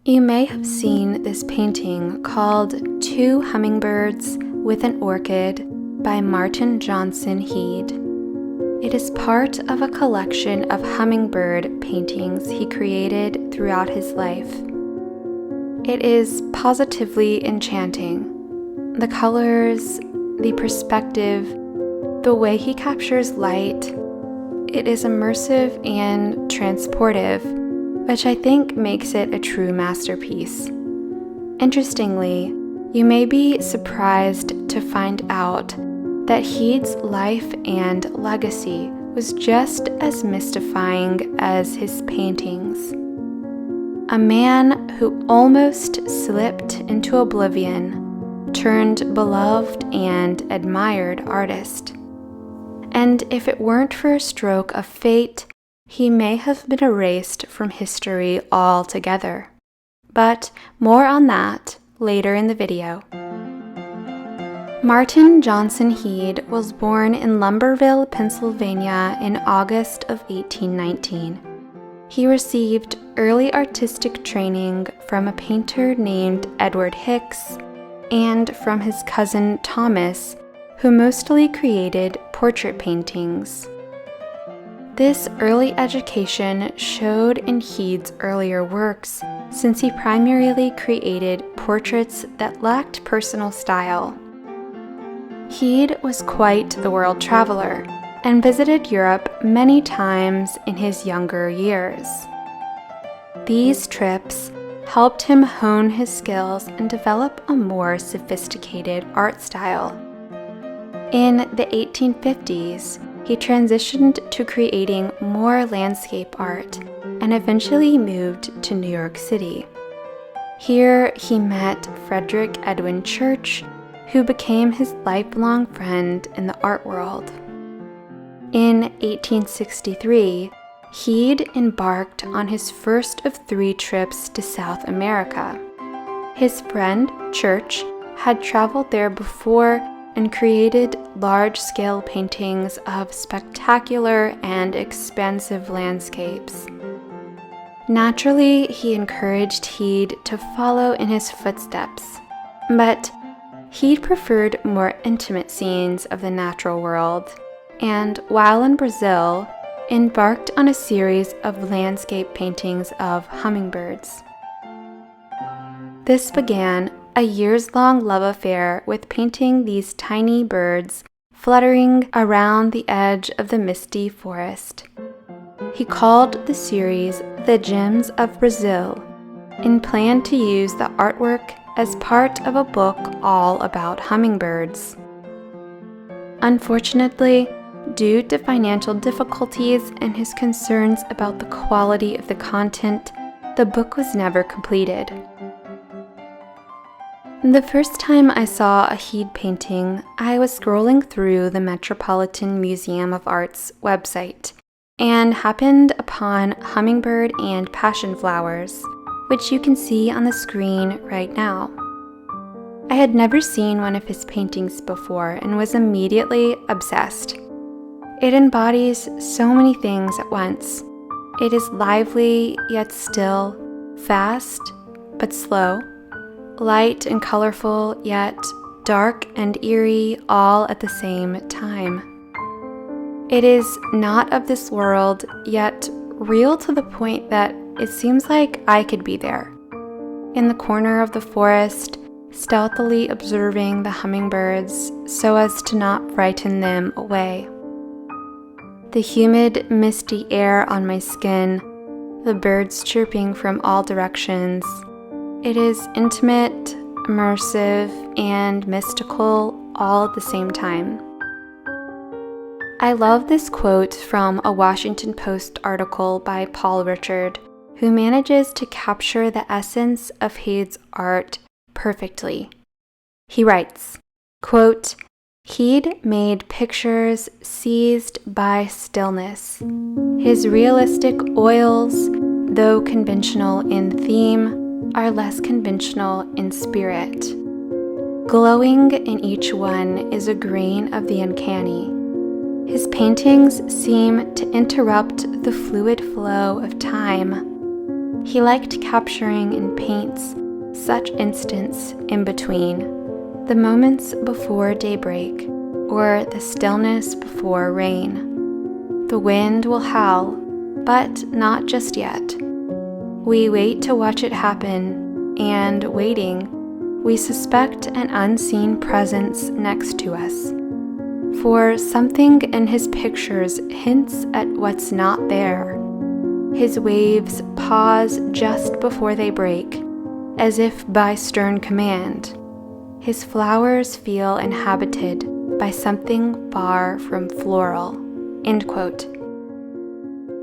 You may have seen this painting called Two Hummingbirds with an Orchid by Johnson Heade. It is part of a collection of hummingbird paintings he created throughout his life. It is positively enchanting. The colors, the perspective, the way he captures light, it is immersive and transportive, which I think makes it a true masterpiece. Interestingly, you may be surprised to find out that Heade's life and legacy was just as mystifying as his paintings. A man who almost slipped into oblivion turned beloved and admired artist. And if it weren't for a stroke of fate, he may have been erased from history altogether. But more on that later in the video. Johnson Heade was born in Lumberville, Pennsylvania in August of 1819. He received early artistic training from a painter named Edward Hicks and from his cousin Thomas, who mostly created portrait paintings. This early education showed in Heade's earlier works, since he primarily created portraits that lacked personal style. Heade was quite the world traveler and visited Europe many times in his younger years. These trips helped him hone his skills and develop a more sophisticated art style. In the 1850s, he transitioned to creating more landscape art and eventually moved to New York City. Here he met Frederick Edwin Church, who became his lifelong friend in the art world. In 1863, Heade embarked on his first of 3 trips to South America. His friend, Church, had traveled there before and created large-scale paintings of spectacular and expansive landscapes. Naturally, he encouraged Heade to follow in his footsteps, but Heade preferred more intimate scenes of the natural world, and while in Brazil, embarked on a series of landscape paintings of hummingbirds. This began a years-long love affair with painting these tiny birds fluttering around the edge of the misty forest. He called the series The Gems of Brazil and planned to use the artwork as part of a book all about hummingbirds. Unfortunately, due to financial difficulties and his concerns about the quality of the content, the book was never completed. The first time I saw a Heade painting, I was scrolling through the Metropolitan Museum of Art's website and happened upon Hummingbird and Passionflowers, which you can see on the screen right now. I had never seen one of his paintings before and was immediately obsessed. It embodies so many things at once. It is lively yet still, fast but slow, light and colorful yet dark and eerie all at the same time. It is not of this world, yet real to the point that it seems like I could be there, in the corner of the forest, stealthily observing the hummingbirds so as to not frighten them away. The humid, misty air on my skin, the birds chirping from all directions. It is intimate, immersive, and mystical all at the same time. I love this quote from a Washington Post article by Paul Richard, who manages to capture the essence of Heade's art perfectly. He writes, quote, "Heade made pictures seized by stillness. His realistic oils, though conventional in theme, are less conventional in spirit. Glowing in each one is a grain of the uncanny. His paintings seem to interrupt the fluid flow of time. He liked capturing in paints such instants in between, the moments before daybreak, or the stillness before rain. The wind will howl, but not just yet. We wait to watch it happen, and waiting, we suspect an unseen presence next to us. For something in his pictures hints at what's not there. His waves pause just before they break, as if by stern command. His flowers feel inhabited by something far from floral." End quote.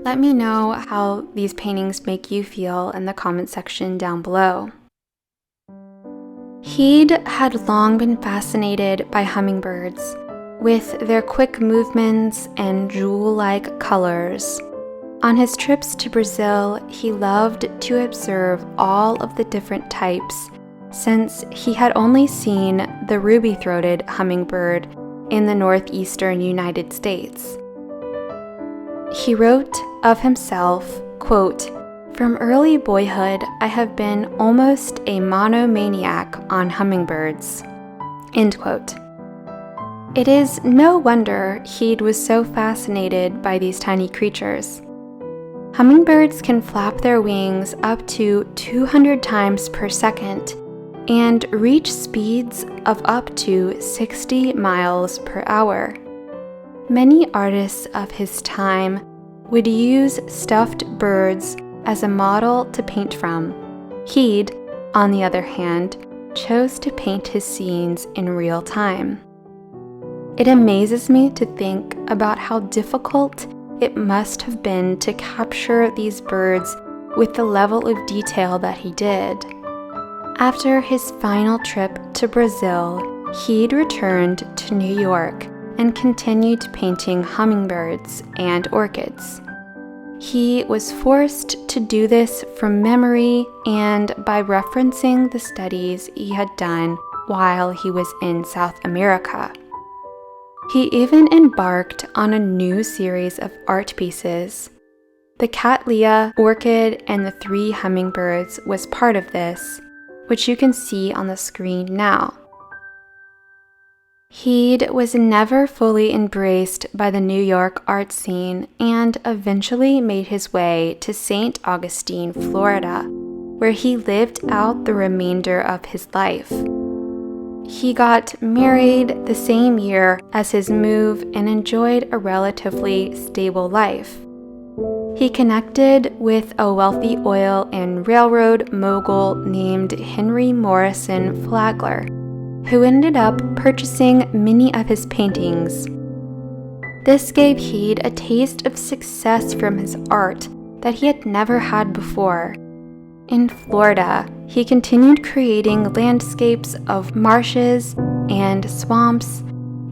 Let me know how these paintings make you feel in the comment section down below. Heade had long been fascinated by hummingbirds, with their quick movements and jewel-like colors. On his trips to Brazil, he loved to observe all of the different types, since he had only seen the ruby-throated hummingbird in the northeastern United States. He wrote of himself, quote, "From early boyhood, I have been almost a monomaniac on hummingbirds." End quote. It is no wonder Heade was so fascinated by these tiny creatures. Hummingbirds can flap their wings up to 200 times per second and reach speeds of up to 60 miles per hour. Many artists of his time would use stuffed birds as a model to paint from. Heade, on the other hand, chose to paint his scenes in real time. It amazes me to think about how difficult it must have been to capture these birds with the level of detail that he did. After his final trip to Brazil, Heade returned to New York and continued painting hummingbirds and orchids. He was forced to do this from memory and by referencing the studies he had done while he was in South America. He even embarked on a new series of art pieces. The Cattleya, orchid, and the 3 hummingbirds was part of this, which you can see on the screen now. Heade was never fully embraced by the New York art scene and eventually made his way to St. Augustine, Florida, where he lived out the remainder of his life. He got married the same year as his move and enjoyed a relatively stable life. He connected with a wealthy oil and railroad mogul named Henry Morrison Flagler, who ended up purchasing many of his paintings. This gave Heade a taste of success from his art that he had never had before. In Florida, he continued creating landscapes of marshes and swamps,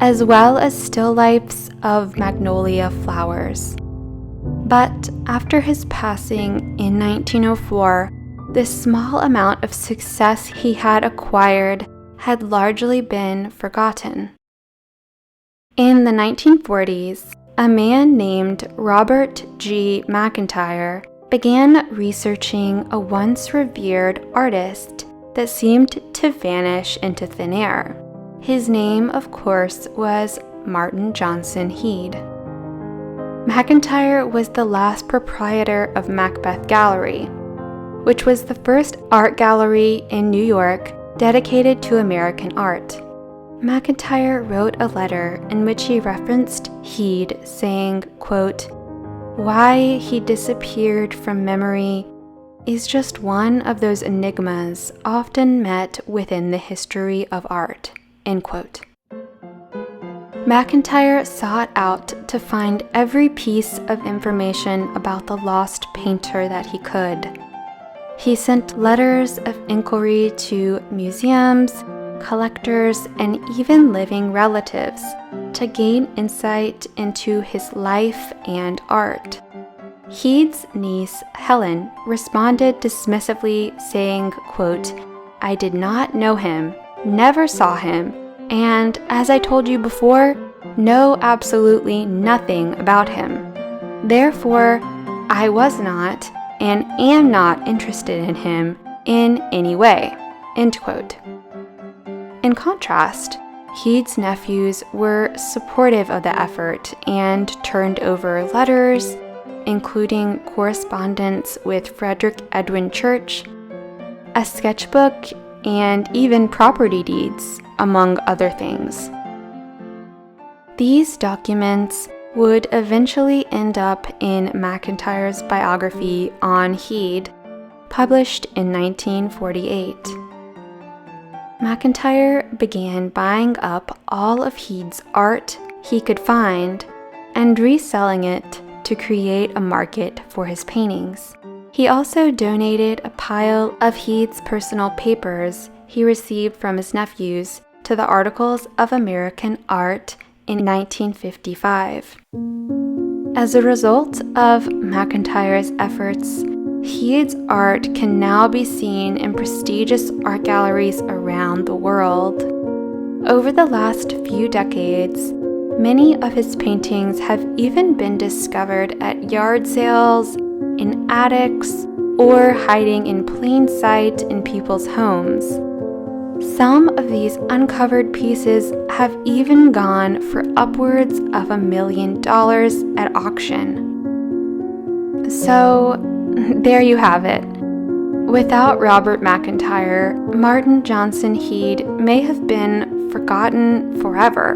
as well as still lifes of magnolia flowers. But after his passing in 1904, the small amount of success he had acquired had largely been forgotten. In the 1940s, a man named Robert G. McIntyre began researching a once revered artist that seemed to vanish into thin air. His name, of course, was Martin Johnson Heade. McIntyre was the last proprietor of Macbeth Gallery, which was the first art gallery in New York dedicated to American art. McIntyre wrote a letter in which he referenced Heade, saying, quote, "Why he disappeared from memory is just one of those enigmas often met within the history of art." End quote. McIntyre sought out to find every piece of information about the lost painter that he could. He sent letters of inquiry to museums, collectors, and even living relatives to gain insight into his life and art. Heade's niece, Helen, responded dismissively, saying, quote, "I did not know him, never saw him, and as I told you before, know absolutely nothing about him. Therefore, I was not, and am not interested in him in any way." End quote. In contrast, Heade's nephews were supportive of the effort and turned over letters, including correspondence with Frederick Edwin Church, a sketchbook, and even property deeds, among other things. These documents would eventually end up in McIntyre's biography on Heade, published in 1948. McIntyre began buying up all of Heade's art he could find and reselling it to create a market for his paintings. He also donated a pile of Heade's personal papers he received from his nephews to the Articles of American Art in 1955. As a result of McIntyre's efforts, Heade's art can now be seen in prestigious art galleries around the world. Over the last few decades, many of his paintings have even been discovered at yard sales, in attics, or hiding in plain sight in people's homes. Some of these uncovered pieces have even gone for upwards of $1 million at auction. So, there you have it. Without Robert McIntyre, Martin Johnson Heade may have been forgotten forever.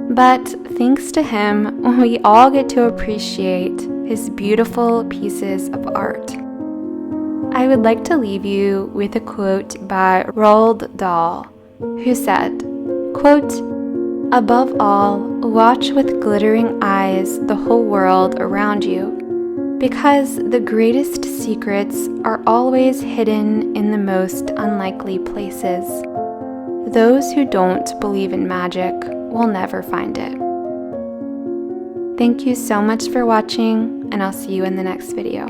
But thanks to him, we all get to appreciate his beautiful pieces of art. I would like to leave you with a quote by Roald Dahl, who said, quote, "Above all, watch with glittering eyes the whole world around you, because the greatest secrets are always hidden in the most unlikely places. Those who don't believe in magic will never find it." Thank you so much for watching, and I'll see you in the next video.